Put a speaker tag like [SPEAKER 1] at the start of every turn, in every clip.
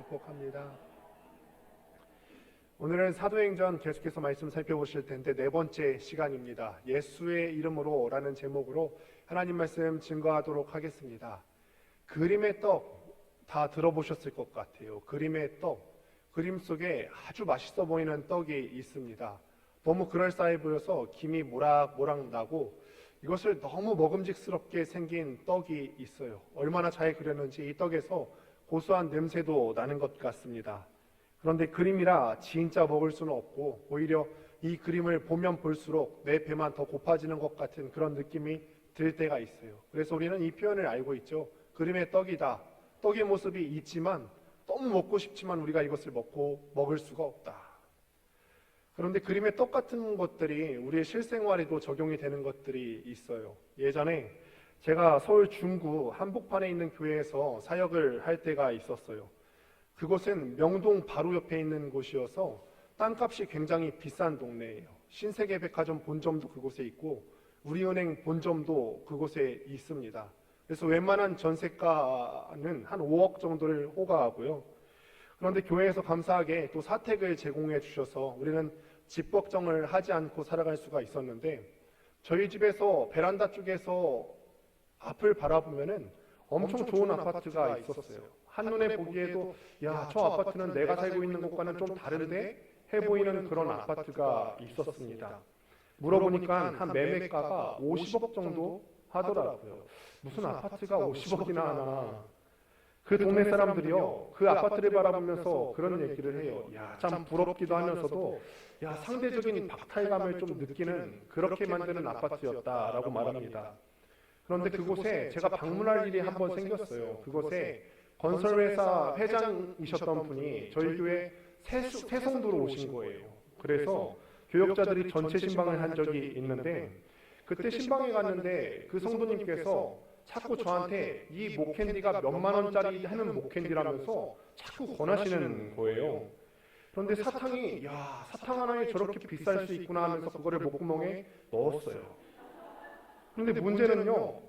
[SPEAKER 1] 축복합니다. 오늘은 사도행전 계속해서 말씀 살펴보실 텐데 네 번째 시간입니다. 예수의 이름으로 라는 제목으로 하나님 말씀 증거하도록 하겠습니다. 그림의 떡 다 들어보셨을 것 같아요. 그림의 떡, 그림 속에 아주 맛있어 보이는 떡이 있습니다. 너무 그럴싸해 보여서 김이 모락모락 나고 이것을 너무 먹음직스럽게 생긴 떡이 있어요. 얼마나 잘 그렸는지 이 떡에서 고소한 냄새도 나는 것 같습니다. 그런데 그림이라 진짜 먹을 수는 없고 오히려 이 그림을 보면 볼수록 내 배만 더 고파지는 것 같은 그런 느낌이 들 때가 있어요. 그래서 우리는 이 표현을 알고 있죠. 그림의 떡이다. 떡의 모습이 있지만 너무 먹고 싶지만 우리가 이것을 먹을 수가 없다. 그런데 그림의 떡 같은 것들이 우리의 실생활에도 적용이 되는 것들이 있어요. 예전에 제가 서울 중구 한복판에 있는 교회에서 사역을 할 때가 있었어요. 그곳은 명동 바로 옆에 있는 곳이어서 땅값이 굉장히 비싼 동네예요. 신세계백화점 본점도 그곳에 있고 우리은행 본점도 그곳에 있습니다. 그래서 웬만한 전세가는 한 5억 정도를 호가하고요. 그런데 교회에서 감사하게 또 사택을 제공해 주셔서 우리는 집 걱정을 하지 않고 살아갈 수가 있었는데 저희 집에서 베란다 쪽에서 앞을 바라보면은 엄청 좋은 아파트가 있었어요. 한눈에 보기에도 야, 저 아파트는 내가 살고 있는 곳과는 좀 다른데 해 보이는 그런 아파트가 있었습니다. 물어보니까 한 매매가가 50억 정도 하더라고요. 무슨 아파트가 50억이나 하나. 그 동네 사람들이요, 그 아파트를 바라보면서 그런 얘기를 해요. 야, 참 부럽기도 하면서도 야, 상대적인 박탈감을 좀 느끼는 그렇게 만드는 아파트였다라고 말합니다. 그런데 그곳에 제가 방문할 일이 한번 생겼어요. 그곳에 건설회사 회장이셨던 분이 저희 교회 새송도로 오신 거예요. 그래서 교역자들이 전체 신방을 한 적이 있는데 그때 신방에 갔는데 그 성도님께서 자꾸 저한테 이 목캔디가 몇만 원짜리 하는 목캔디라면서 자꾸 권하시는 거예요. 그런데 사탕이 야, 사탕 하나에 저렇게 비쌀 수 있구나 하면서 그거를 목구멍에 넣었어요. 그런데 문제는요,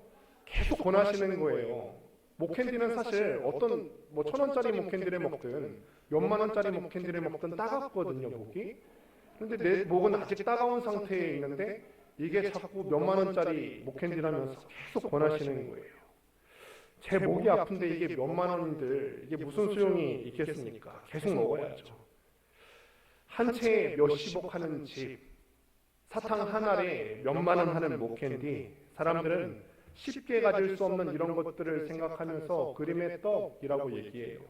[SPEAKER 1] 계속 권하시는 거예요. 목캔디는 사실 어떤 뭐 1,000원짜리 목캔디를 먹든 몇만 원짜리 목캔디를 먹든 따갑거든요, 목이. 그런데 내 목은 아직 따가운 상태에 있는데 이게 자꾸 몇만 원짜리 목캔디라면서 계속 권하시는 거예요. 제 목이 아픈데 이게 몇만 원인들 이게 무슨 소용이 있겠습니까? 계속 먹어야죠. 한 채에 몇십억 하는 집, 사탕 한 알에 몇만 원 하는 목캔디, 사람들은 쉽게 가질 수 없는 이런 것들을 생각하면서 그림의 떡이라고 얘기해요.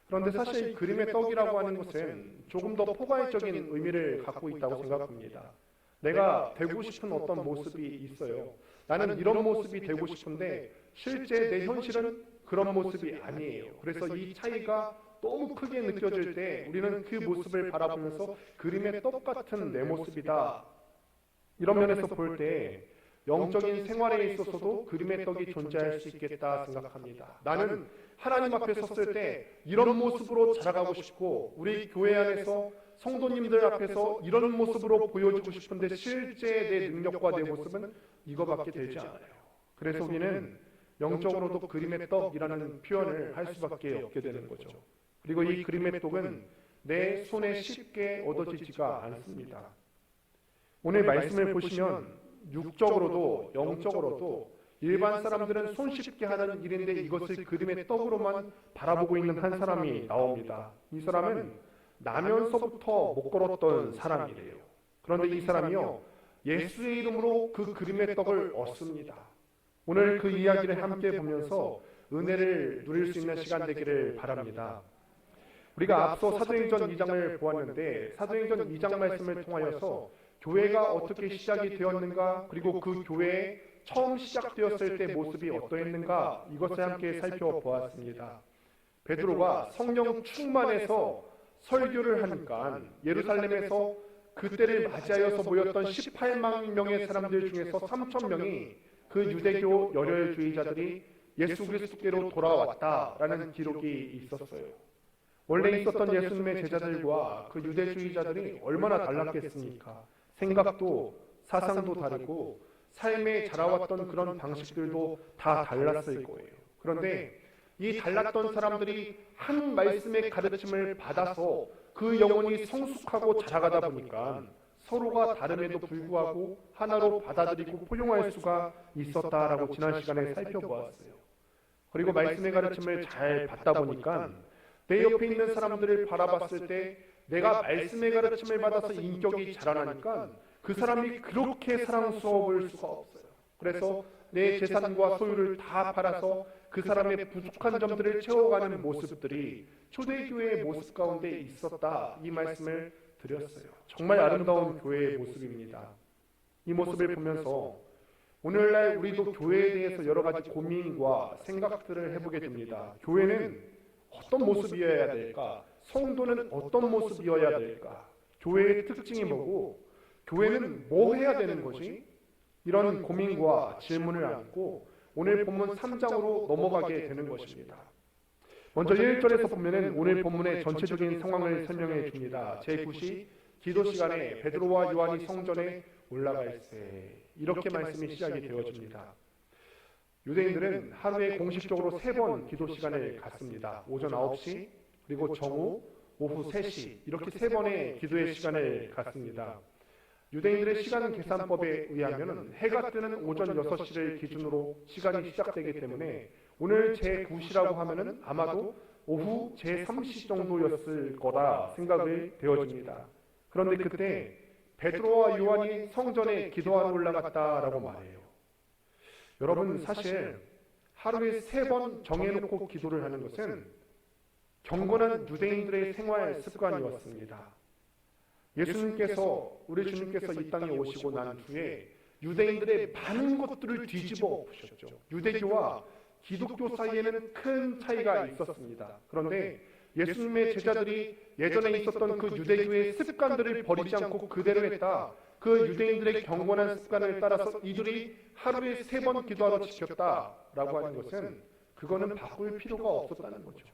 [SPEAKER 1] 그런데 사실 그림의 떡이라고 하는 것은 조금 더 포괄적인 의미를 갖고 있다고 생각합니다. 내가 되고 싶은 어떤 모습이 있어요. 나는 이런 모습이 되고 싶은데 실제 내 현실은 그런 모습이 아니에요. 그래서 이 차이가 너무 크게 느껴질 때 우리는 그 모습을 바라보면서 그림의 떡 같은 내 모습이다. 이런 면에서 볼 때 영적인 생활에 있어서도 그림의 떡이 존재할 수 있겠다 생각합니다. 나는 하나님 앞에 섰을 때 이런 모습으로 자라가고 싶고 우리 교회 안에서 성도님들 앞에서 이런 모습으로 보여주고 싶은데 실제 내 능력과 내 모습은 이거밖에 되지 않아요. 그래서 우리는 영적으로도 그림의 떡이라는 표현을 할 수밖에 없게 되는 거죠. 그리고 이 그림의 떡은 내 손에 쉽게 얻어지지가 않습니다. 오늘 말씀을 보시면 육적으로도 영적으로도 일반 사람들은 손쉽게 하는 일인데 이것을 그림의 떡으로만 바라보고 있는 한 사람이 나옵니다. 이 사람은 나면서부터 못 걸었던 사람이래요. 그런데 이 사람이요, 예수의 이름으로 그 그림의 떡을 얻습니다. 오늘 그 이야기를 함께 보면서 은혜를 누릴 수 있는 시간 되기를 바랍니다. 우리가 앞서 사도행전 2장을 보았는데 사도행전 2장 말씀을 통하여서 교회가 어떻게 시작이 되었는가, 그리고 그 교회에 처음 시작되었을 때 모습이 어떠했는가, 이것을 함께 살펴보았습니다. 베드로가 성령 충만해서 설교를 하니까 예루살렘에서 그때를 맞이하여서 모였던 18만 명의 사람들 중에서 3,000명이 그 유대교 열혈주의자들이 예수 그리스도께로 돌아왔다라는 기록이 있었어요. 원래 있었던 예수님의 제자들과 그 유대주의자들이 얼마나 달랐겠습니까? 생각도 사상도 다르고 삶에 자라왔던 그런 방식들도 다 달랐을 거예요. 그런데 이 달랐던 사람들이 한 말씀의 가르침을 받아서 그 영혼이 성숙하고 자라가다 보니까 서로가 다름에도 불구하고 하나로 받아들이고 포용할 수가 있었다라고 지난 시간에 살펴보았어요. 그리고 말씀의 가르침을 잘 받다 보니까 내 옆에 있는 사람들을 바라봤을 때 내가 말씀의 가르침을 받아서 인격이 자라나니까 그 사람이 그렇게 사랑스러워 보일 수가 없어요. 그래서 내 재산과 소유를 다 팔아서 그 사람의 부족한 점들을 채워가는 모습들이 초대교회의 모습 가운데 있었다, 이 말씀을 드렸어요. 정말 아름다운 교회의 모습입니다. 이 모습을 보면서 오늘날 우리도 교회에 대해서 여러 가지 고민과 생각들을 해보게 됩니다. 교회는 어떤 모습이어야 될까? 성도는 어떤 모습이어야 될까? 교회의 특징이 뭐고 교회는 뭐 해야 되는 것이? 이런 고민과 질문을 안고 오늘 본문 3장으로 넘어가게 되는 것입니다. 먼저 1절에서 보면은 오늘 본문의 전체적인 상황을 설명해 줍니다. 제9시 기도 시간에 베드로와 요한이 성전에 올라갈세, 이렇게 말씀이 시작이 되어집니다. 유대인들은 하루에 공식적으로 3번 기도 시간을 갖습니다. 오전 9시, 그리고 정오, 오후 3시, 이렇게 3번의 기도의 시간을 갖습니다. 유대인들의 시간 계산법에 의하면 해가 뜨는 오전 6시를 기준으로 시간이 시작되기 때문에 오늘 제9시라고 하면은 아마도 오후 제3시 정도였을 거라 생각이 되어집니다. 그런데 그때 베드로와 요한이 성전에 기도하러 올라갔다라고 말해요. 여러분, 사실 하루에 3번 정해놓고 기도를 하는 것은 경건한 유대인들의 생활 습관이었습니다. 예수님께서, 우리 주님께서 이 땅에 오시고 난 후에 유대인들의 많은 것들을 뒤집어 엎으셨죠. 유대교와 기독교 사이에는 큰 차이가 있었습니다. 그런데 예수님의 제자들이 예전에 있었던 그 유대교의 습관들을 버리지 않고 그대로 했다. 그 유대인들의 경건한 습관을 따라서 이들이 하루에 3번 기도하러 지켰다라고 하는 것은 그거는 바꿀 필요가 없었다는 거죠.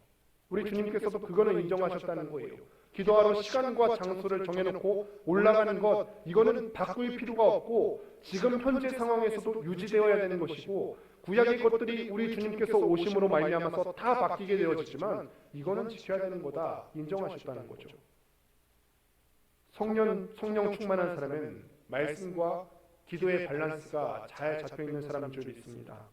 [SPEAKER 1] 우리 주님께서도 그거는 인정하셨다는 거예요. 기도하러 시간과 장소를 정해놓고 올라가는 것, 이거는 바꿀 필요가 없고 지금 현재 상황에서도 유지되어야 되는 것이고 구약의 것들이 우리 주님께서 오심으로 말미암아서 다 바뀌게 되어지지만 이거는 지켜야 되는 거다, 인정하셨다는 거죠. 성령 충만한 사람은 말씀과 기도의 밸런스가 잘 잡혀있는 사람인 줄 믿습니다.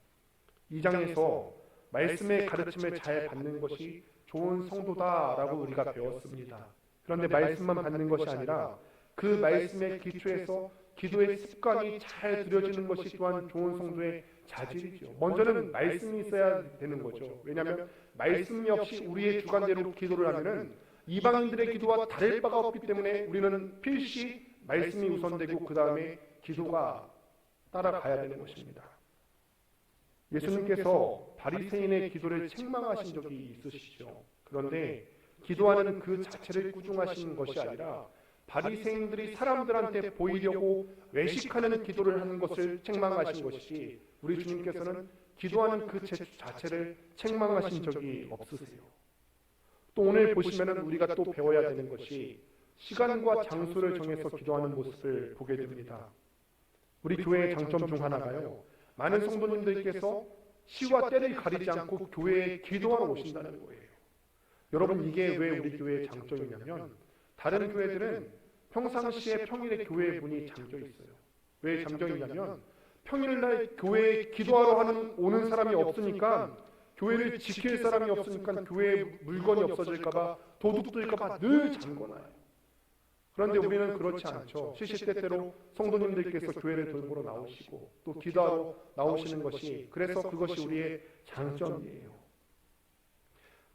[SPEAKER 1] 2장에서 말씀의 가르침을 잘 받는 것이 좋은 성도다라고 우리가 배웠습니다. 그런데 말씀만 받는 것이 아니라 그 말씀의 기초에서 기도의 습관이 잘 들여지는 것이 또한 좋은 성도의 자질이죠. 먼저는 말씀이 있어야 되는 거죠. 왜냐하면 말씀이 없이 우리의 주관대로 기도를 하면은 이방인들의 기도와 다를 바가 없기 때문에 우리는 필시 말씀이 우선되고 그 다음에 기도가 따라가야 되는 것입니다. 예수님께서 바리새인의 기도를 책망하신 적이 있으시죠. 그런데 기도하는 그 자체를 꾸중하신 것이 아니라 바리새인들이 사람들한테 보이려고 외식하는 기도를 하는 것을 책망하신 것이지 우리 주님께서는 기도하는 그 자체를 책망하신 적이 없으세요. 또 오늘 보시면은 우리가 또 배워야 되는 것이 시간과 장소를 정해서 기도하는 모습을 보게 됩니다. 우리 교회의 장점 중 하나가요, 많은 성도님들께서 시와 때를 가리지 않고 교회에 기도하러 오신다는 거예요. 여러분, 이게 왜 우리 교회의 장점이냐면 다른 교회들은 평상시에 평일에 교회에 문이 잠겨 있어요. 왜 잠겨있냐면 평일날 교회에 기도하러 오는 사람이 없으니까, 교회를 지킬 사람이 없으니까 교회에 물건이 없어질까봐, 도둑들까봐 늘 잠궈놔요. 그런데 우리는 그렇지 않죠. 시시때때로 성도님들께서 교회를 돌보러 나오시고 또 기도하러 나오시는 것이, 그래서 그것이 우리의 장점이에요.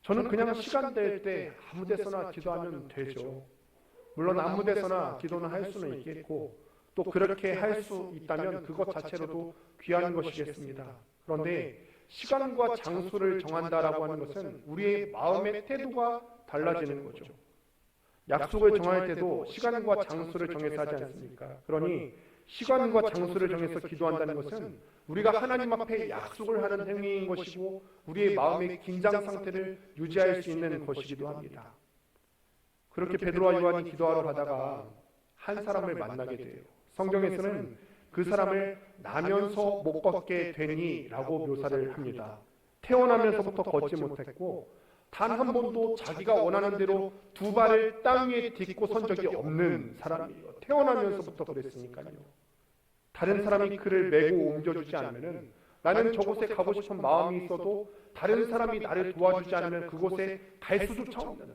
[SPEAKER 1] 저는 그냥 시간 될 때 아무 데서나 기도하면 되죠. 물론 아무 데서나 기도는 할 수는 있겠고 또 그렇게 할 수 있다면 그것 자체로도 귀한 것이겠습니다. 그런데 시간과 장소를 정한다라고 하는 것은 우리의 마음의 태도가 달라지는 거죠. 약속을 정할 때도 시간과 장소를 정해서 하지 않습니까? 그러니 시간과 장소를 정해서 기도한다는 것은 우리가 하나님 앞에 약속을 하는 행위인 것이고 우리의 마음의 긴장 상태를 유지할 수 있는 것이기도 합니다. 그렇게 베드로와 요한이 기도하러 가다가 한 사람을 만나게 돼요. 성경에서는 그 사람을 나면서 못 걷게 되니라고 묘사를 합니다. 태어나면서부터 걷지 못했고 단 한 번도 자기가 원하는 대로 두 발을 땅 위에 딛고 선 적이 없는 사람이에요. 태어나면서부터 그랬으니까요. 다른 사람이 그를 메고 옮겨주지 않으면 나는 저곳에 가고 싶은 마음이 있어도 다른 사람이 나를 도와주지 않으면 그곳에 갈 수조차 없는,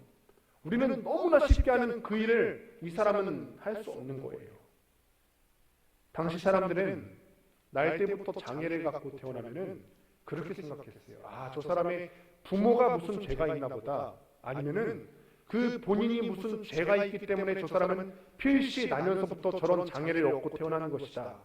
[SPEAKER 1] 우리는 너무나 쉽게 하는 그 일을 이 사람은 할 수 없는 거예요. 당시 사람들은 날 때부터 장애를 갖고 태어나면은 그렇게 생각했어요. 아, 저 사람의 부모가 무슨 죄가 있나 보다. 아니면은 그 본인이 무슨 죄가 있기 때문에 저 사람은 필시 나면서부터 저런 장애를 얻고 태어나는 것이다.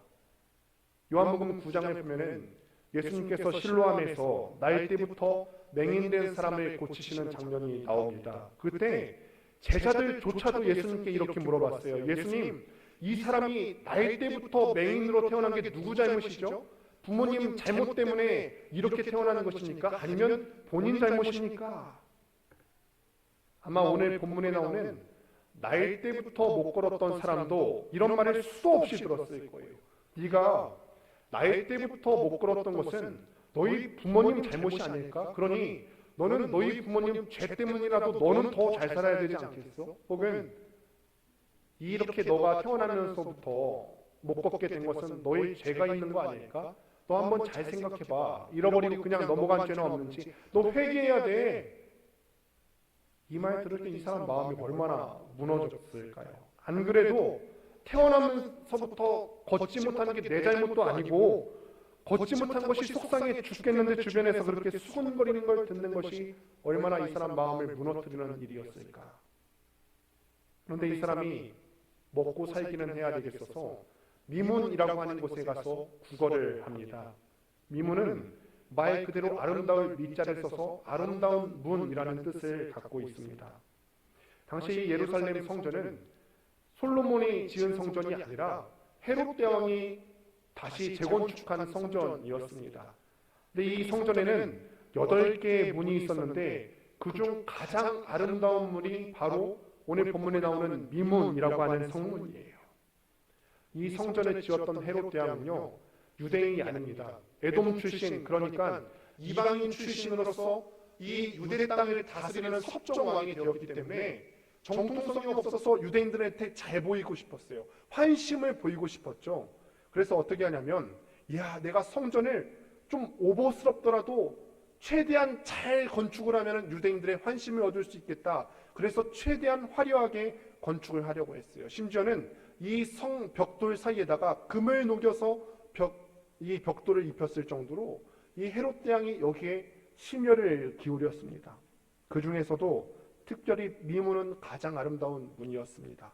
[SPEAKER 1] 요한복음 9장을 보면은 예수님께서 실로암에서 날 때부터 맹인된 사람을 고치시는 장면이 나옵니다. 그때 제자들조차도 예수님께 이렇게 물어봤어요. 예수님, 이 사람이 날 때부터 맹인으로 태어난 게 누구 잘못이죠? 부모님 잘못 때문에 이렇게 태어나는 것입니까? 아니면 본인 잘못입니까? 아마 오늘 본문에 나오는 날 때부터 못 걸었던 사람도 이런 말을 수도 없이 들었을 거예요. 네가 날 때부터 못 걸었던 것은 너희 부모님 잘못이 아닐까? 그러니 너는 너희 부모님 죄 때문이라도 너는 더 잘 살아야 되지 않겠어? 혹은 이렇게 너가 태어나면서부터 못 걷게 된 것은 너의 죄가 있는 거 아닐까? 너 한번 잘 생각해봐. 잃어버리고 그냥 넘어간 죄는 없는지. 너 회개해야 돼. 이 말 들을 때 이 사람 마음이 얼마나 무너졌을까요? 안 그래도 태어나면서부터 걷지 못하는 게 내 잘못도 아니고 걷지 못한 것이 속상해 죽겠는데 주변에서 그렇게 수군거리는 걸 듣는 것이 얼마나 이 사람 마음을 무너뜨리는 일이었을까. 그런데 이 사람이 먹고 살기는 해야 되겠어서 미문이라고 하는 곳에 가서 구걸을 합니다. 미문은 말 그대로 아름다울 미자를 써서 아름다운 문이라는 뜻을 갖고 있습니다. 당시 예루살렘 성전은 솔로몬이 지은 성전이 아니라 헤롯 대왕이 다시 재건축한 성전이었습니다. 근데 이 성전에는 8개의 문이 있었는데 그중 가장 아름다운 문이 바로 오늘 본문에 나오는 미문이라고 하는 성문이에요. 이 성전을 지었던 헤롯 대왕은요, 유대인이 아닙니다. 에돔 출신, 그러니까 이방인 출신으로서 이 유대 땅을 다스리는 섭정 왕이 되었기 때문에 정통성이 없어서 유대인들한테 잘 보이고 싶었어요. 환심을 보이고 싶었죠. 그래서 어떻게 하냐면, 야, 내가 성전을 좀 오버스럽더라도 최대한 잘 건축을 하면 유대인들의 환심을 얻을 수 있겠다. 그래서 최대한 화려하게 건축을 하려고 했어요. 심지어는 이 성 벽돌 사이에다가 금을 녹여서 이 벽돌을 입혔을 정도로 이 헤롯 대왕이 여기에 심혈을 기울였습니다. 그 중에서도 특별히 미문은 가장 아름다운 문이었습니다.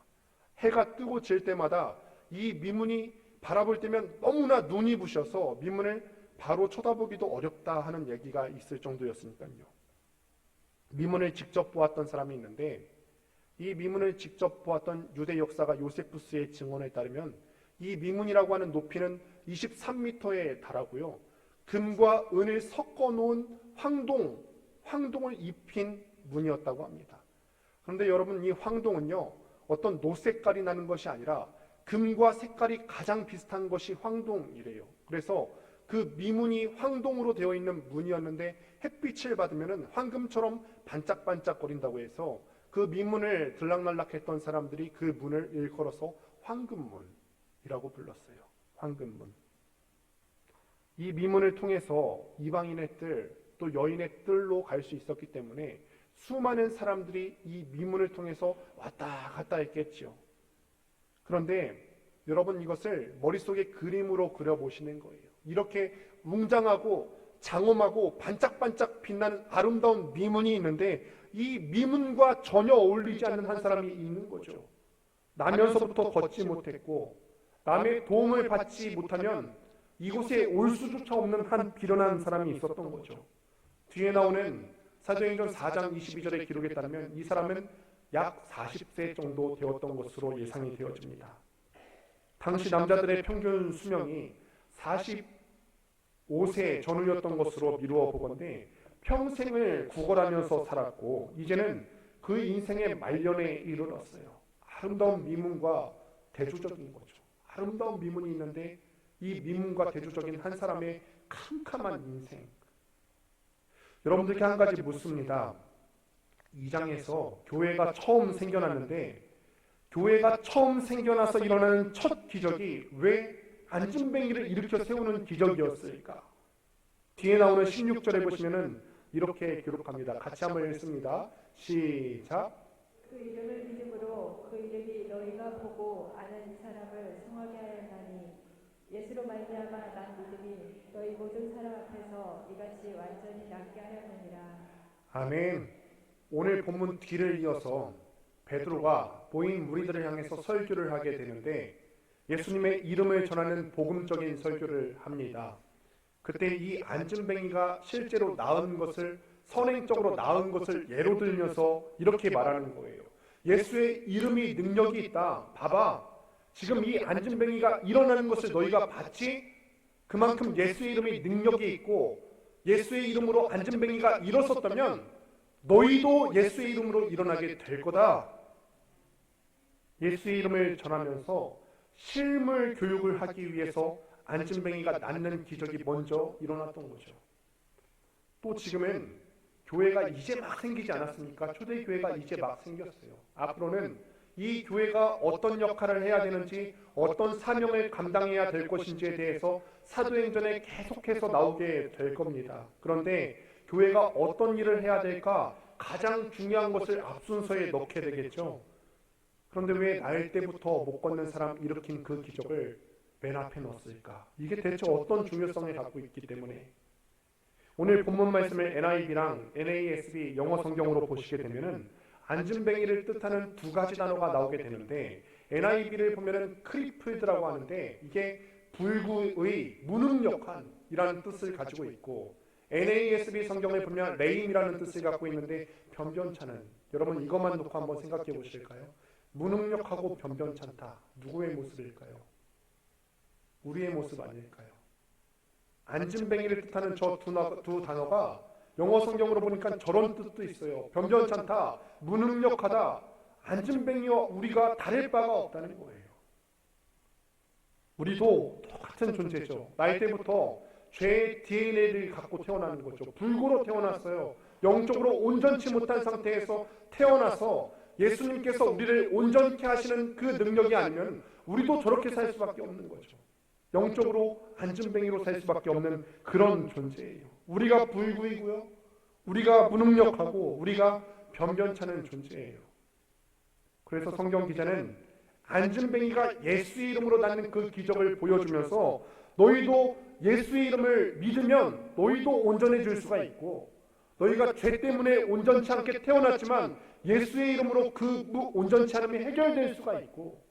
[SPEAKER 1] 해가 뜨고 질 때마다 이 미문이 바라볼 때면 너무나 눈이 부셔서 미문을 바로 쳐다보기도 어렵다 하는 얘기가 있을 정도였으니까요. 미문을 직접 보았던 사람이 있는데 이 미문을 직접 보았던 유대 역사가 요세푸스의 증언에 따르면 이 미문이라고 하는 높이는 23m에 달하고요. 금과 은을 섞어 놓은 황동을 입힌 문이었다고 합니다. 그런데 여러분, 이 황동은요, 어떤 노색깔이 나는 것이 아니라 금과 색깔이 가장 비슷한 것이 황동이래요. 그래서 그 미문이 황동으로 되어 있는 문이었는데 햇빛을 받으면 황금처럼 반짝반짝거린다고 해서 그 미문을 들락날락했던 사람들이 그 문을 일컬어서 황금문이라고 불렀어요. 황금문. 이 미문을 통해서 이방인의 뜰, 또 여인의 뜰로 갈 수 있었기 때문에 수많은 사람들이 이 미문을 통해서 왔다 갔다 했겠죠. 그런데 여러분, 이것을 머릿속에 그림으로 그려보시는 거예요. 이렇게 웅장하고 장엄하고 반짝반짝 빛나는 아름다운 미문이 있는데 이 미문과 전혀 어울리지 않는 한 사람이 있는 거죠. 나면서부터 걷지 못했고 남의 도움을 받지 못하면 이곳에 올 수조차 없는 한 비련한 사람이 있었던 거죠. 뒤에 나오는 사도행전 4장 22절의 기록에 따르면 이 사람은 약 40세 정도 되었던 것으로 예상이 되어집니다. 당시 남자들의 평균 수명이 45세 전후였던 것으로 미루어 보건대 평생을 구걸하면서 살았고 이제는 그 인생의 말년에 이르렀어요. 아름다운 미문과 대조적인 거죠. 아름다운 미문이 있는데 이 미문과 대조적인 한 사람의 캄캄한 인생. 여러분들께 한 가지 묻습니다. 2장에서 교회가 처음 생겨났는데 교회가 처음 생겨나서 일어나는 첫 기적이 왜 안진뱅이를 일으켜 세우는 기적이었을까? 뒤에 나오는 16절에 보시면은 이렇게 기록합니다. 같이 한번 읽습니다. 시작.
[SPEAKER 2] 그 이름을 믿음으로 그 이름이 너희가 보고 아는 사람을 성하게 하였나니 예수로 말미암아 난 믿음이 너희 모든 사람 앞에서 이같이 완전히 낫게 하였느니라.
[SPEAKER 1] 아멘. 오늘 본문 뒤를 이어서 베드로가 보인 무리들을 향해서 설교를 하게 되는데 예수님의 이름을 전하는 복음적인 설교를 합니다. 그때 이 안진뱅이가 실제로 나은 것을, 선행적으로 나은 것을 예로 들면서 이렇게 말하는 거예요. 예수의 이름이 능력이 있다. 봐봐. 지금 이 안진뱅이가 일어나는 것을 너희가 봤지? 그만큼 예수의 이름이 능력이 있고 예수의 이름으로 안진뱅이가 일어섰다면 너희도 예수의 이름으로 일어나게 될 거다. 예수의 이름을 전하면서 실물 교육을 하기 위해서 안진뱅이가 낫는 기적이 먼저 일어났던 거죠. 또 지금은 교회가 이제 막 생기지 않았습니까? 초대교회가 이제 막 생겼어요. 앞으로는 이 교회가 어떤 역할을 해야 되는지, 어떤 사명을 감당해야 될 것인지에 대해서 사도행전에 계속해서 나오게 될 겁니다. 그런데 교회가 어떤 일을 해야 될까? 가장 중요한 것을 앞순서에 넣게 되겠죠. 그런데 왜 나일 때부터 못 걷는 사람 일으킨 그 기적을 맨 앞에 넣었을까? 이게 대체 어떤 중요성을 갖고 있기 때문에 오늘 본문 말씀을 NIV랑 NASB 영어 성경으로 보시게 되면은 안진뱅이를 뜻하는 두 가지 단어가 나오게 되는데 NIV를 보면은 크리플드라고 하는데 이게 불구의 무능력한 이라는 뜻을 가지고 있고 NASB 성경을 보면 레임이라는 뜻을 갖고 있는데 변변찮은, 여러분 이것만 놓고 한번 생각해 보실까요? 무능력하고 변변찮다. 누구의 모습일까요? 우리의 모습 아닐까요? 안진뱅이를 뜻하는 저 두 단어가 영어 성경으로 보니까 저런 뜻도 있어요. 변변찮다, 무능력하다. 안진뱅이와 우리가 다를 바가 없다는 거예요. 우리도 똑같은 존재죠. 나이 때부터 죄의 DNA를 갖고 태어나는 거죠. 불구로 태어났어요. 영적으로 온전치 못한 상태에서 태어나서 예수님께서 우리를 온전케 하시는 그 능력이 아니면 우리도 저렇게 살 수밖에 없는 거죠. 영적으로 안진뱅이로 살 수밖에 없는 그런 존재예요. 우리가 불구이고요. 우리가 무능력하고 우리가 변변찮은 존재예요. 그래서 성경 기자는 안진뱅이가 예수의 이름으로 낫는 그 기적을 보여주면서 너희도 예수의 이름을 믿으면 너희도 온전해질 수가 있고 너희가 죄 때문에 온전치 않게 태어났지만 예수의 이름으로 그 온전치 않음이 해결될 수가 있고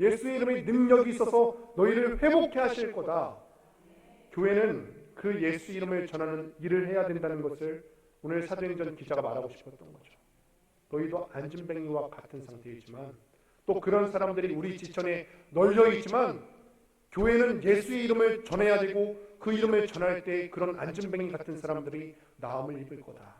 [SPEAKER 1] 예수의 이름의 능력이 있어서 너희를 회복케 하실 거다. 교회는 그 예수 이름을 전하는 일을 해야 된다는 것을 오늘 사도행전 기자가 말하고 싶었던 거죠. 너희도 안진뱅이와 같은 상태이지만 또 그런 사람들이 우리 지천에 널려 있지만 교회는 예수의 이름을 전해야 되고 그 이름을 전할 때 그런 안진뱅이 같은 사람들이 나음을 입을 거다.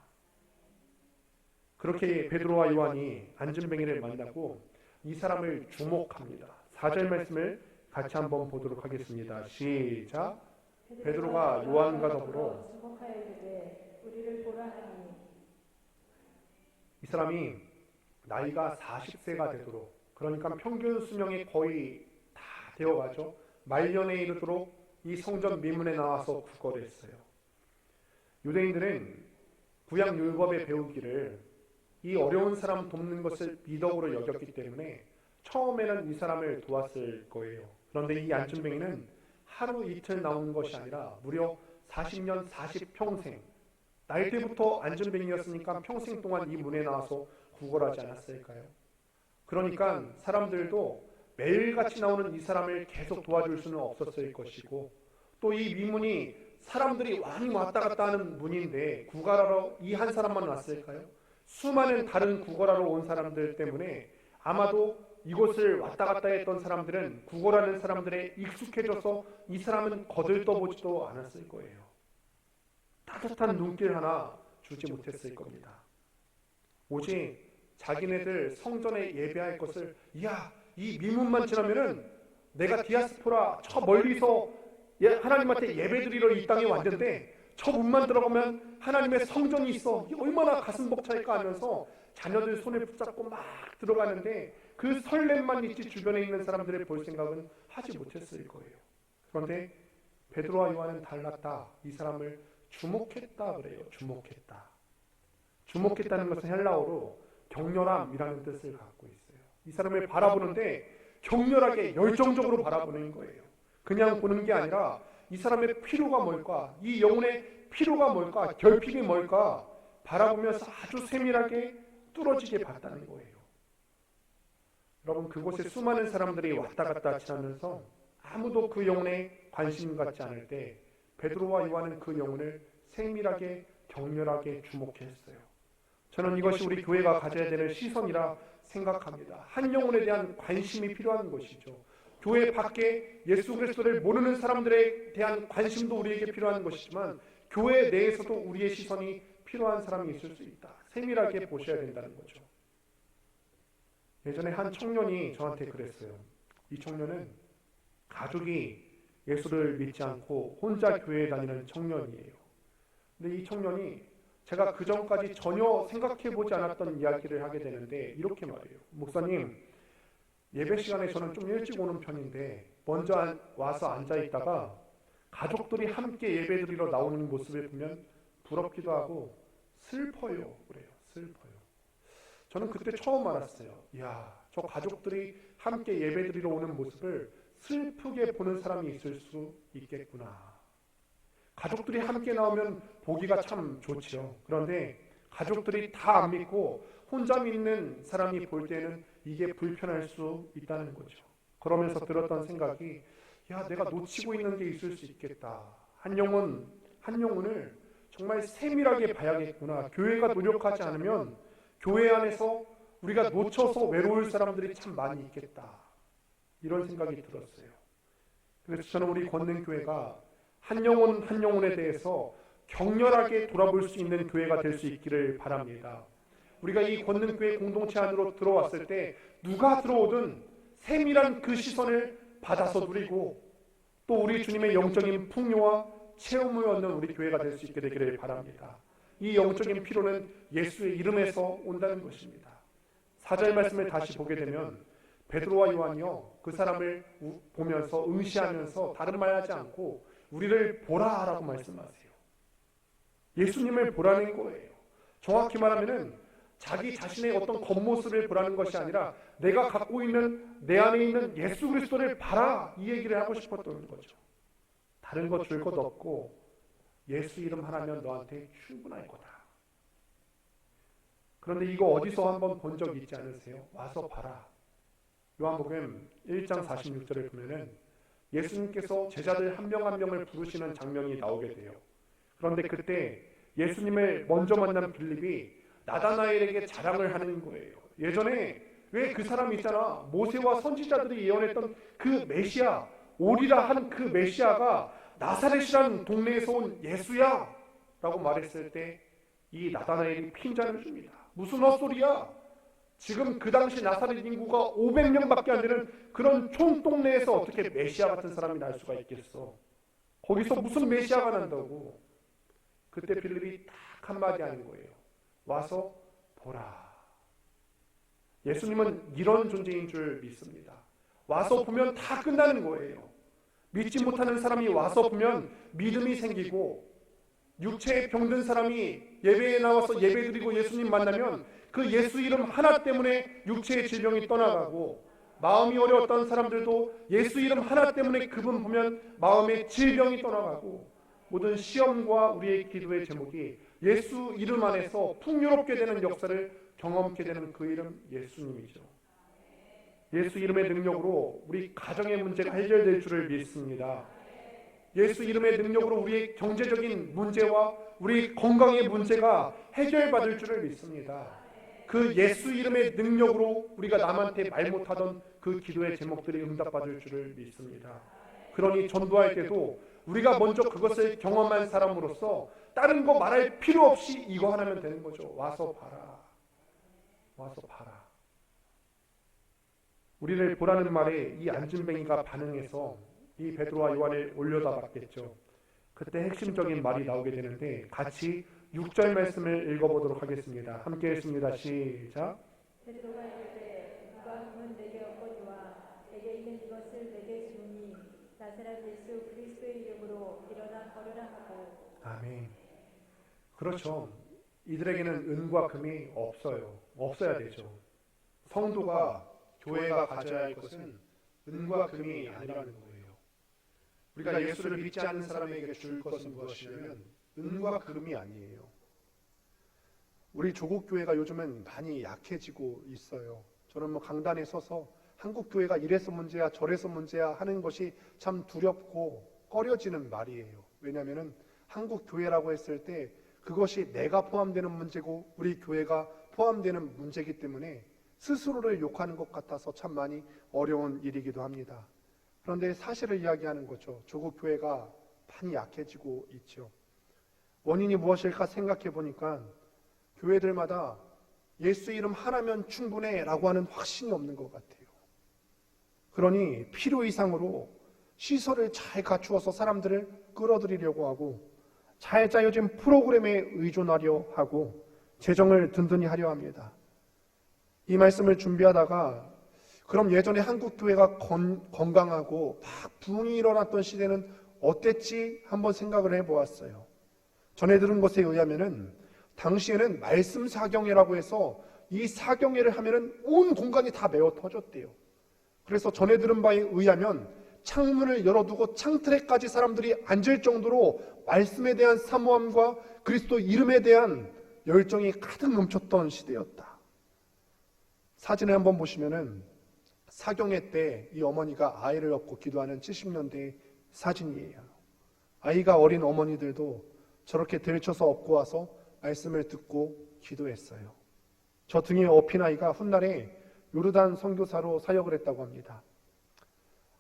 [SPEAKER 1] 그렇게 베드로와 요한이 안진뱅이를 만나고 이 사람을 주목합니다. 4절 말씀을 같이 한번 보도록 하겠습니다. 시작. 베드로가 요한과 더불어
[SPEAKER 2] 주목하여 이르되 우리를 보라 하니
[SPEAKER 1] 이 사람이 나이가 40세가 되도록, 그러니까 평균 수명이 거의 다 되어가죠. 말년에 이르도록 이 성전 미문에 나와서 구걸을 했어요. 유대인들은 구약 율법에 배우기를 이 어려운 사람 돕는 것을 미덕으로 여겼기 때문에 처음에는 이 사람을 도왔을 거예요. 그런데 이 안진뱅이는 하루 이틀 나오는 것이 아니라 무려 40년 40평생, 나이 때부터 안진뱅이였으니까 평생 동안 이 문에 나와서 구걸하지 않았을까요? 그러니까 사람들도 매일같이 나오는 이 사람을 계속 도와줄 수는 없었을 것이고 또 이 미문이 사람들이 많이 왔다 갔다 하는 문인데 구걸하러 이 한 사람만 왔을까요? 수많은 다른 구걸하러 온 사람들 때문에 아마도 이곳을 왔다 갔다 했던 사람들은 구걸하는 사람들에 익숙해져서 이 사람은 거들떠보지도 않았을 거예요. 따뜻한 눈길 하나 주지 못했을 겁니다. 오직 자기네들 성전에 예배할 것을, 이 미문만 지나면은 내가 디아스포라 저 멀리서 하나님한테 예배드리러 이 땅에 왔는데 저 문만 들어가면 하나님의 성전이 있어, 이게 얼마나 가슴 벅차일까 하면서 자녀들 손에 붙잡고 막 들어가는데 그 설렘만 있지 주변에 있는 사람들의 볼 생각은 하지 못했을 거예요. 그런데 베드로와 요한은 달랐다. 이 사람을 주목했다 그래요. 주목했다. 주목했다는 것은 헬라어로 격렬함이라는 뜻을 갖고 있어요. 이 사람을 바라보는데 격렬하게 열정적으로 바라보는 거예요. 그냥 보는 게 아니라 이 사람의 필요가 뭘까? 이 영혼의 필요가 뭘까? 결핍이 뭘까? 바라보면서 아주 세밀하게 뚫어지게 봤다는 거예요. 여러분, 그곳에 수많은 사람들이 왔다 갔다 지나면서 아무도 그 영혼에 관심 갖지 않을 때 베드로와 요한은 그 영혼을 세밀하게 격렬하게 주목했어요. 저는 이것이 우리 교회가 가져야 되는 시선이라 생각합니다. 한 영혼에 대한 관심이 필요한 것이죠. 교회 밖에 예수 그리스도를 모르는 사람들에 대한 관심도 우리에게 필요한 것이지만 교회 내에서도 우리의 시선이 필요한 사람이 있을 수 있다. 세밀하게 보셔야 된다는 거죠. 예전에 한 청년이 저한테 그랬어요. 이 청년은 가족이 예수를 믿지 않고 혼자 교회에 다니는 청년이에요. 근데 이 청년이 제가 그 전까지 전혀 생각해보지 않았던 이야기를 하게 되는데 이렇게 말해요. 목사님, 예배 시간에 저는 좀 일찍 오는 편인데 먼저 와서 앉아있다가 가족들이 함께 예배드리러 나오는 모습을 보면 부럽기도 하고 슬퍼요. 그래요. 슬퍼요. 저는 그때 처음 알았어요. 이야, 저 가족들이 함께 예배드리러 오는 모습을 슬프게 보는 사람이 있을 수 있겠구나. 가족들이 함께 나오면 보기가 참 좋죠. 그런데 가족들이 다 안 믿고 혼자 믿는 사람이 볼 때는 이게 불편할 수 있다는 거죠. 그러면서 들었던 생각이, 야, 내가 놓치고 있는 게 있을 수 있겠다. 한 영혼을 정말 세밀하게 봐야겠구나. 교회가 노력하지 않으면 교회 안에서 우리가 놓쳐서 외로울 사람들이 참 많이 있겠다. 이런 생각이 들었어요. 그래서 저는 우리 권능교회가 한 영혼 한 영혼에 대해서 격렬하게 돌아볼 수 있는 교회가 될 수 있기를 바랍니다. 우리가 이 권능교회 공동체 안으로 들어왔을 때 누가 들어오든 세밀한 그 시선을 받아서 누리고 또 우리 주님의 영적인 풍요와 체험을 얻는 우리 교회가 될 수 있게 되기를 바랍니다. 이 영적인 피로는 예수의 이름에서 온다는 것입니다. 4절 말씀을 다시 보게 되면 베드로와 요한이요, 그 사람을 보면서 응시하면서 다른 말 하지 않고 우리를 보라라고 말씀하세요. 예수님을 보라는 거예요. 정확히 말하면은 자기 자신의 어떤 겉모습을 보라는 것이 아니라 내가 갖고 있는 내 안에 있는 예수 그리스도를 봐라, 이 얘기를 하고 싶었던 거죠. 다른 것 줄 것 없고 예수 이름 하나면 너한테 충분할 거다. 그런데 이거 어디서 한번 본 적 있지 않으세요? 와서 봐라. 요한복음 1장 46절을 보면은 예수님께서 제자들 한 명 한 명을 부르시는 장면이 나오게 돼요. 그런데 그때 예수님을 먼저 만난 빌립이 나다나엘에게 자랑을 하는 거예요. 예전에 왜 그 사람 있잖아, 모세와 선지자들이 예언했던 그 메시아, 오리라 한 그 메시아가 나사렛이라는 동네에서 온 예수야 라고 말했을 때 이 나다나엘이 핀잔을 줍니다. 무슨 헛소리야? 지금 그 당시 나사렛 인구가 500명밖에 안 되는 그런 촌동네에서 어떻게 메시아 같은 사람이 날 수가 있겠어? 거기서 무슨 메시아가 난다고? 그때 빌립이 딱 한마디 하는 거예요. 와서 보라. 예수님은 이런 존재인 줄 믿습니다. 와서 보면 다 끝나는 거예요. 믿지 못하는 사람이 와서 보면 믿음이 생기고, 육체에 병든 사람이 예배에 나와서 예배드리고 예수님 만나면 그 예수 이름 하나 때문에 육체의 질병이 떠나가고, 마음이 어려웠던 사람들도 예수 이름 하나 때문에 그분 보면 마음의 질병이 떠나가고, 모든 시험과 우리의 기도의 제목이 예수 이름 안에서 풍요롭게 되는 역사를 경험케 되는 그 이름 예수님이죠. 예수 이름의 능력으로 우리 가정의 문제가 해결될 줄을 믿습니다. 예수 이름의 능력으로 우리의 경제적인 문제와 우리 건강의 문제가 해결받을 줄을 믿습니다. 그 예수 이름의 능력으로 우리가 남한테 말 못하던 그 기도의 제목들이 응답받을 줄을 믿습니다. 그러니 전도할 때도 우리가 먼저 그것을 경험한 사람으로서 다른 거 말할 필요 없이 이거 하나면 되는 거죠. 와서 봐라. 와서 봐라. 우리를 보라는 말에 이 안진뱅이가 반응해서 이 베드로와 요한을 올려다 봤겠죠. 그때 핵심적인 말이 나오게 되는데 같이 6절 말씀을 읽어보도록 하겠습니다. 함께 읽습니다. 시작.
[SPEAKER 2] 베드로가 이르되 누가 함은 내게 얻거니와 내게 있는 이것을 내게 주니 나사렛 예수 그리스도의 이름으로 일어나 걸으라 하고.
[SPEAKER 1] 아멘. 그렇죠. 이들에게는 은과 금이 없어요. 없어야 되죠. 성도가, 교회가 가져야 할 것은 은과 금이 아니라는 거예요. 우리가 예수를 믿지 않는 사람에게 줄 것은 무엇이냐면 은과 금이 아니에요. 우리 조국 교회가 요즘은 많이 약해지고 있어요. 저는 강단에 서서 한국 교회가 이래서 문제야 저래서 문제야 하는 것이 참 두렵고 꺼려지는 말이에요. 왜냐하면 한국 교회라고 했을 때 그것이 내가 포함되는 문제고 우리 교회가 포함되는 문제이기 때문에 스스로를 욕하는 것 같아서 참 많이 어려운 일이기도 합니다. 그런데 사실을 이야기하는 거죠. 조국 교회가 많이 약해지고 있죠. 원인이 무엇일까 생각해 보니까 교회들마다 예수 이름 하나면 충분해 라고 하는 확신이 없는 것 같아요. 그러니 필요 이상으로 시설을 잘 갖추어서 사람들을 끌어들이려고 하고 잘 짜여진 프로그램에 의존하려 하고 재정을 든든히 하려 합니다. 이 말씀을 준비하다가 그럼 예전에 한국 교회가 건강하고 막 부흥이 일어났던 시대는 어땠지 한번 생각을 해보았어요. 전해 들은 것에 의하면은 당시에는 말씀 사경회라고 해서 이 사경회를 하면은 온 공간이 다 메어 터졌대요. 그래서 전해 들은 바에 의하면 창문을 열어두고 창틀에까지 사람들이 앉을 정도로 말씀에 대한 사모함과 그리스도 이름에 대한 열정이 가득 넘쳤던 시대였다. 사진을 한번 보시면은 사경회 때 이 어머니가 아이를 업고 기도하는 70년대 사진이에요. 아이가 어린 어머니들도 저렇게 들쳐서 업고 와서 말씀을 듣고 기도했어요. 저 등에 업힌 아이가 훗날에 요르단 선교사로 사역을 했다고 합니다.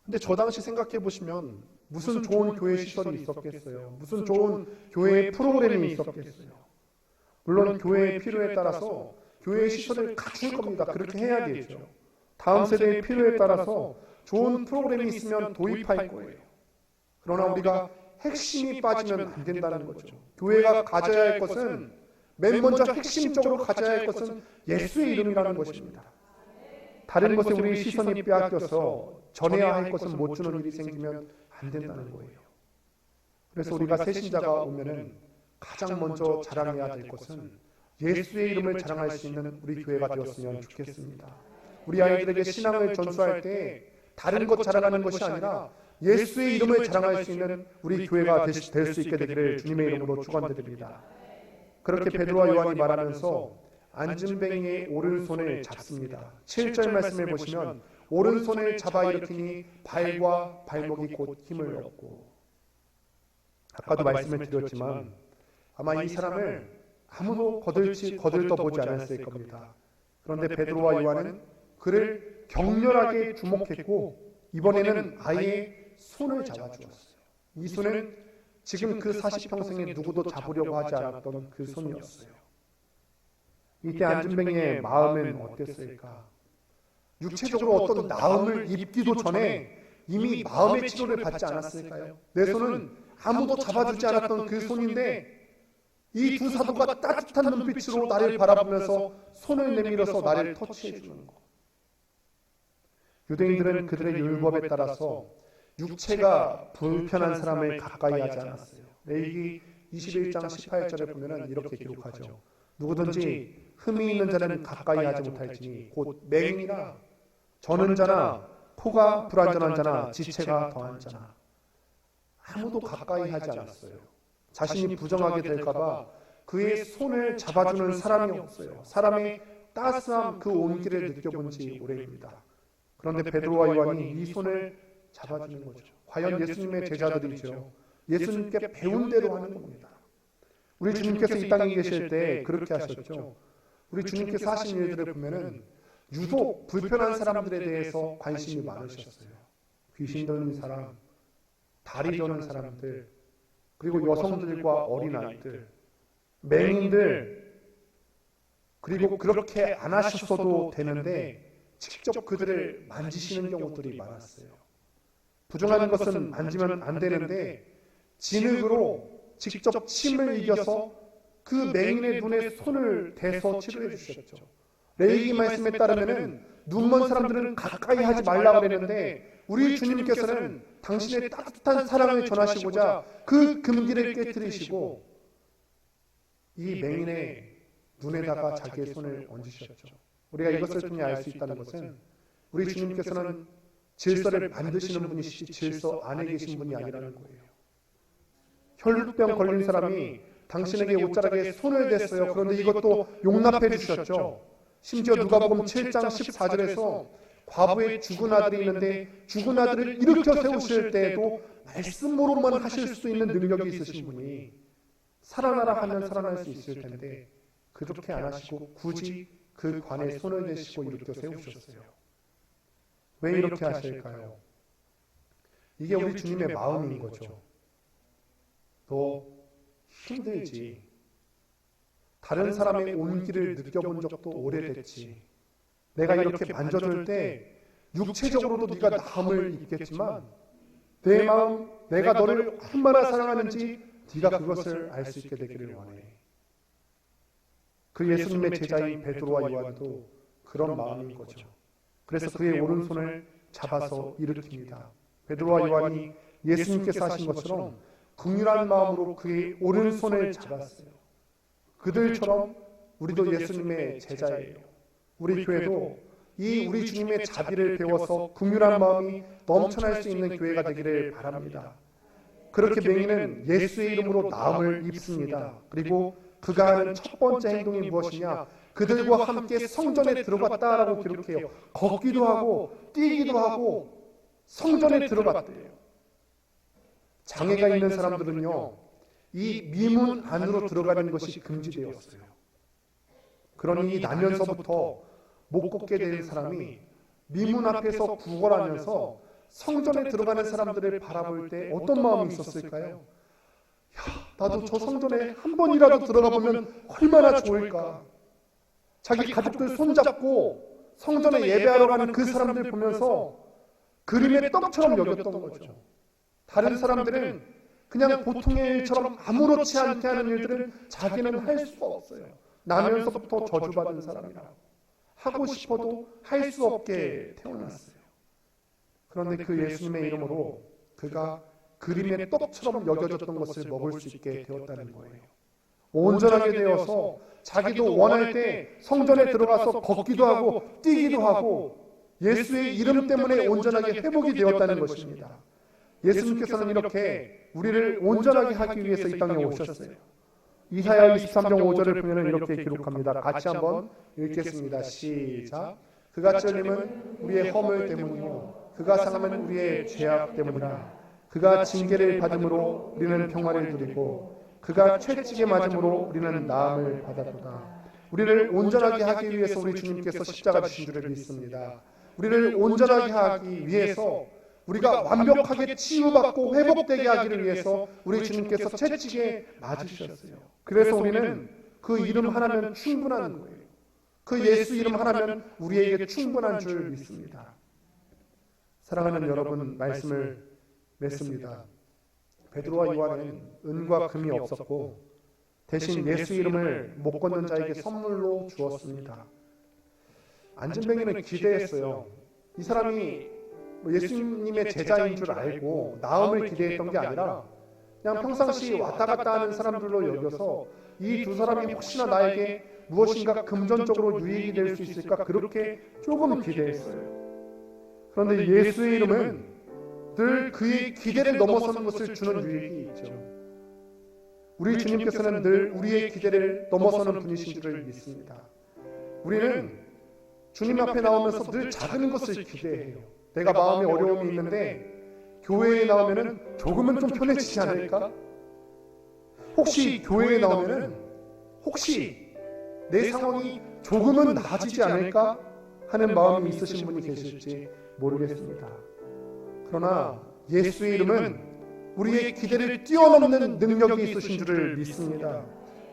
[SPEAKER 1] 근데 저 당시 생각해 보시면 무슨 좋은 교회 시설이 있었겠어요? 무슨 좋은 교회 프로그램이 있었겠어요? 물론 교회의 필요에 따라서 교회의 시설을 갖출 겁니다. 그렇게 해야 되죠. 다음 세대의 필요에 따라서 좋은 프로그램이 있으면 도입할 거예요. 그러나 우리가 핵심이 빠지면 안 된다는 거죠. 교회가 가져야 할 것은 맨 먼저 핵심적으로 가져야 할 것은 예수의 이름이라는 것입니다. 다른 것에 우리 시선이 빼앗겨서 전해야 할 것은 못 주는 일이 생기면 안 된다는 거예요. 그래서 우리가 새신자가 오면은 가장 먼저 자랑해야 될 것은 예수의 이름을 자랑할 수 있는 우리 교회가 되었으면 좋겠습니다. 우리 아이들에게 신앙을 전수할 때 다른 것 자랑하는 것이 아니라 예수의 이름을 자랑할 수 있는 우리 교회가 될 수 있게 되기를 주님의 이름으로 축원드립니다. 그렇게 베드로와 요한이 말하면서 안진뱅이의 오른손을 잡습니다. 7절 말씀을 보시면 오른손을 잡아 일으키니 발과 발목이 곧 힘을 얻고. 아까도 말씀을 드렸지만 아마 이 사람을 아무도 거들떠보지 않았을 겁니다. 그런데 베드로와 요한은 그를 격렬하게 주목했고 이번에는 아예 손을 잡아주었어요. 이 손은 지금 그 40평생에 누구도 잡으려고 하지 않았던 그 손이었어요. 이때 안진뱅이의 마음은 어땠을까? 육체적으로 어떤 나음을 입기도 전에 이미 마음의 치료를 받지 않았을까요? 내 손은 아무도 잡아주지 않았던 그 손인데 이 두 사도가 따뜻한 눈빛으로 나를 바라보면서 손을 내밀어서 나를 터치해 주는 것. 유대인들은 그들의 율법에 따라서 육체가 불편한 사람을 가까이 하지 않았어요. 레위기 21장 18절에 보면 이렇게 기록하죠. 누구든지 흠이 있는 자는 가까이 하지 못할지니 곧 맹인이나 저는 자나 코가 불안전한 자나 지체가 더한 자나. 아무도 가까이 하지 않았어요. 자신이 부정하게 될까봐 그의 손을 잡아주는 사람이 없어요. 사람의 따스함 그 온기를 느껴본 지 오래입니다. 그런데 베드로와 요한이 이 손을 잡아주는 거죠. 과연 예수님의 제자들이죠. 예수님께 배운 대로 하는 겁니다. 우리 주님께서 이 땅에 계실 때 그렇게 하셨죠. 우리 주님께서 하신 일들을 보면은 유독 불편한 사람들에 대해서 관심이 많으셨어요. 귀신 들린 사람, 다리 저는 사람들, 그리고 여성들과 어린아이들, 맹인들, 그리고 그렇게 안 하셨어도 되는데 직접 그들을 만지시는 경우들이 많았어요. 부정하는 것은 만지면 안 되는데 진흙으로 직접 침을 이겨서 그 맹인의 눈에 손을 대서 치료해 주셨죠. 레위기 말씀에 따르면 눈먼 사람들은 가까이 하지 말라고 그랬는데 우리 주님께서는 당신의 따뜻한 사랑을 전하시고자 그 금기를 깨뜨리시고 이 맹인의 눈에다가 자기의 손을 얹으셨죠. 우리가 이것을 통해 알 수 있다는 것은 우리 주님께서는 질서를 만드시는 분이시지 질서 안에 계신 분이 아니라는 거예요. 혈루병 걸린 사람이 당신에게 옷자락에 손을 댔어요. 그런데 이것도 용납해 주셨죠. 심지어 누가복음 7장 14절에서 과부의 죽은 아들이 있는데 죽은 아들을 일으켜 세우실 때에도 말씀으로만 하실 수 있는 능력이 있으신 분이 살아나라 하면 살아날 수 있을 텐데 그렇게 안 하시고 굳이 그 관에 손을 대시고 일으켜 세우셨어요. 왜 이렇게 하실까요? 이게 우리 주님의 마음인 거죠. 너 힘들지. 다른 사람의 온기를 느껴본 적도 오래됐지. 내가 이렇게 만져줄 때 육체적으로도 네가 남을 입겠지만 내 마음, 내가 너를 얼마나 사랑하는지 네가 그것을 알 수 있게 되기를 원해. 그 예수님의 제자인 베드로와 요한도 그런 마음인 거죠. 그래서 그의 오른손을 잡아서 일으킵니다. 베드로와 요한이 예수님께서 하신 것처럼 긍휼한 마음으로 그의 오른손을 잡았어요. 그들처럼 우리도 예수님의 제자예요. 우리 교회도 이 우리 주님의 자비를 배워서 긍휼한 마음이 넘쳐날 수 있는 교회가 되기를 바랍니다. 그렇게 맹인은 예수의 이름으로 나음을 입습니다. 그리고 그가 하는 첫 번째 행동이 무엇이냐? 그들과 함께 성전에 들어갔다라고 기록해요. 걷기도 하고 뛰기도 하고 성전에 들어갔대요. 장애가 있는 사람들은요, 이 미문 안으로 들어가는 것이 금지되었어요. 그러니 나면서부터 못 걷게 된 사람이 미문 앞에서 구걸하면서 성전에 들어가는 사람들을 바라볼 때 어떤 마음이 있었을까요? 야, 나도 저 성전에 한 번이라도 들어가 보면 얼마나 좋을까. 자기 가족들 손잡고 성전에 예배하러 가는 그 사람들 보면서 그림의 떡처럼 여겼던 거죠. 다른 사람들은 그냥 보통의 일처럼 아무렇지 않게 하는 일들은 자기는 할 수가 없어요. 나면서부터 저주받은 사람이라 하고 싶어도 할 수 없게 태어났어요. 그런데 그 예수님의 이름으로 그가 그림의 떡처럼 여겨졌던 것을 먹을 수 있게 되었다는 거예요. 온전하게 되어서 자기도 원할 때 성전에 들어가서 걷기도 하고 뛰기도 하고 예수의 이름 때문에 온전하게 회복이 되었다는 것입니다. 예수님께서는 이렇게 우리를 온전하게 하기 위해서 이 땅에 오셨어요. 이사야 23장 5절을 보면 이렇게 기록합니다. 같이 한번 읽겠습니다. 시작. 그가 찔림은 우리의 허물 때문이요 그가 상함은 우리의 죄악 때문이라. 그가 징계를 받음으로 우리는 평화를 누리고 그가 채찍에 맞음으로 우리는 나음을 받았도다. 우리를 온전하게 하기 위해서 우리 주님께서 십자가 지신 줄을 믿습니다. 우리를 온전하게 하기 위해서 우리가 완벽하게 치유받고 회복되게 하기를 위해서 우리 주님께서 채찍에 맞으셨어요. 그래서 우리는 그 이름 하나면 충분한 거예요. 그 예수 이름 하나면 우리에게 충분한 줄 믿습니다. 사랑하는 여러분, 말씀을 맺습니다. 베드로와 요한은 은과 금이 없었고 대신 예수 이름을 못 걷는 자에게 선물로 주었습니다. 안진뱅이는 기대했어요. 이 사람이 예수님의 제자인 줄 알고 나음을 기대했던 게 아니라 그냥 평상시 왔다 갔다 하는 사람들로 여겨서 이 두 사람이 혹시나 나에게 무엇인가 금전적으로 유익이 될 수 있을까 그렇게 조금 기대했어요. 그런데 예수의 이름은 늘 그의 기대를 넘어서는 것을 주는 유익이 있죠. 우리 주님께서는 늘 우리의 기대를 넘어서는 분이신 줄을 믿습니다. 우리는 주님 앞에 나오면서 늘 작은 것을 기대해요. 내가 마음에 어려움이 있는데 교회에 나오면은 조금은 좀 편해지지 않을까? 혹시 교회에 나오면은 혹시 내 상황이 조금은 나아지지 않을까 하는 마음이 있으신 분이 계실지 모르겠습니다. 그러나 예수의 이름은 우리의 기대를 뛰어넘는 능력이 있으신 줄을 믿습니다.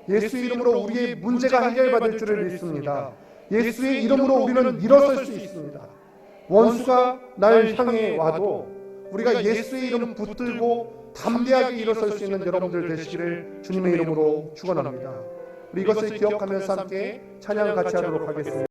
[SPEAKER 1] 예수의 이름으로 우리의 문제가 해결받을 줄을 믿습니다. 예수의 이름으로 우리는 일어설 수 있습니다. 원수가 날 향해 와도 우리가 예수의 이름 붙들고 담대하게 일어설 수 있는 여러분들 되시기를 주님의 이름으로 축원합니다. 우리 이것을 기억하면서 함께 찬양을 같이 하도록 하겠습니다.